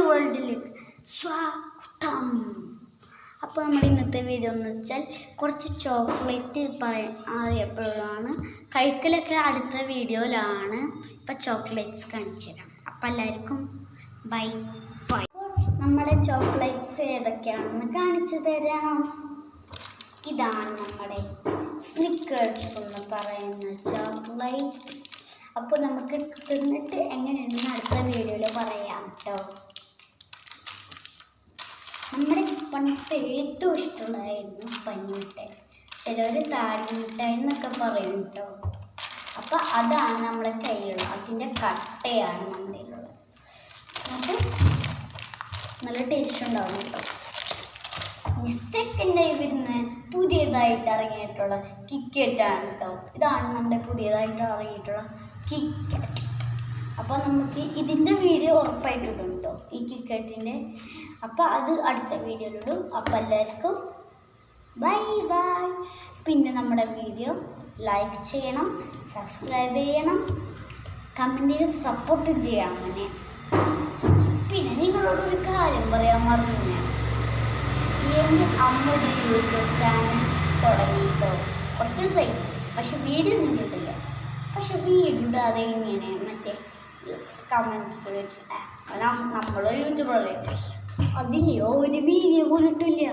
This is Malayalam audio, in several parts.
വേൾഡിലേക്ക് സ്വാഗതം. അപ്പോൾ നമ്മുടെ ഇന്നത്തെ വീഡിയോ എന്ന് വെച്ചാൽ കുറച്ച് ചോക്ലേറ്റ് അറിയപ്പെടുന്നതാണ്. കഴിക്കലൊക്കെ അടുത്ത വീഡിയോയിലാണ്. ഇപ്പം ചോക്ലേറ്റ്സ് കാണിച്ചു തരാം. അപ്പം എല്ലാവർക്കും ബൈ ബൈ. നമ്മുടെ ചോക്ലേറ്റ്സ് ഏതൊക്കെയാണെന്ന് കാണിച്ചു തരാം. ഇതാണ് നമ്മുടെ സ്നിക്കേഴ്സ് എന്ന് പറയുന്ന ചോക്ലേറ്റ്. അപ്പോൾ നമുക്ക് തിന്നിട്ട് എങ്ങനെയുണ്ടെന്ന് അടുത്ത വീഡിയോയിൽ പറയാം കേട്ടോ. നമ്മുടെ പണ്ടത്തെ ഏറ്റവും ഇഷ്ടമുള്ളതായിരുന്നു പഞ്ഞിമിഠായി. ചിലവർ താടിമിഠായി എന്നൊക്കെ പറയും കേട്ടോ. അപ്പോൾ അതാണ് നമ്മുടെ കയ്യിലുള്ളത്. അതിൻ്റെ കട്ടയാണ് നമ്മുടെ കയ്യിലുള്ളത്. നമുക്ക് നല്ല ടേസ്റ്റ് ഉണ്ടാവും കേട്ടോ. സെക്കൻഡായി വരുന്ന പുതിയതായിട്ട് ഇറങ്ങിയിട്ടുള്ള കിറ്റ്കാറ്റാണ് കേട്ടോ. ഇതാണ് നമ്മുടെ പുതിയതായിട്ട് ഇറങ്ങിയിട്ടുള്ള കിറ്റ്കാറ്റ്. അപ്പോൾ നമുക്ക് ഇതിൻ്റെ വീഡിയോ ഉറപ്പായിട്ടിടും കേട്ടോ, ഈ കിറ്റ്കാറ്റിൻ്റെ. അപ്പോൾ അത് അടുത്ത വീഡിയോയിലിടും. അപ്പോൾ എല്ലാവർക്കും ബൈ ബൈ. പിന്നെ നമ്മുടെ വീഡിയോ ലൈക്ക് ചെയ്യണം, സബ്സ്ക്രൈബ് ചെയ്യണം, കമൻറ്റ് ചെയ്ത് സപ്പോർട്ട് ചെയ്യാം. അങ്ങനെ പിന്നെ നിങ്ങളോടൊരു കാര്യം പറയാൻ മറന്നു. അമ്മയുടെ യൂട്യൂബ് ചാനൽ തുടങ്ങിയിട്ടോ കുറച്ച് ദിവസമായി. പക്ഷെ വീഡിയോ ഒന്നും കിട്ടില്ല. പക്ഷെ വീഡിയോ ഇടാതെ ഇങ്ങനെ മറ്റേ കമൻസ് നമ്മളൊരു യൂട്യൂബറല്ലേ, അതില്ലേ ഒരു വീഡിയോ പോലും ഇട്ടില്ല.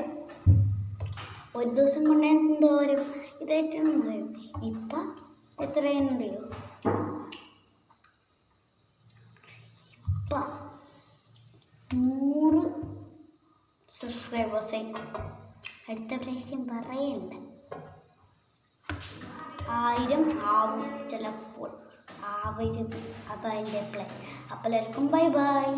ഒരു ദിവസം കൊണ്ട് എന്തോരും ഇതായിട്ട് ഇപ്പം എത്രയെന്നറിയോ? ഇപ്പം 100 സബ്സ്ക്രൈബേഴ്സായി. അടുത്ത പ്രാവശ്യം പറയണ്ട 1000 ആവും, ചിലപ്പോൾ ആവരുത്. അതതിൻ്റെ പ്ലാൻ. അപ്പോൾ എല്ലാവർക്കും ബൈ ബൈ.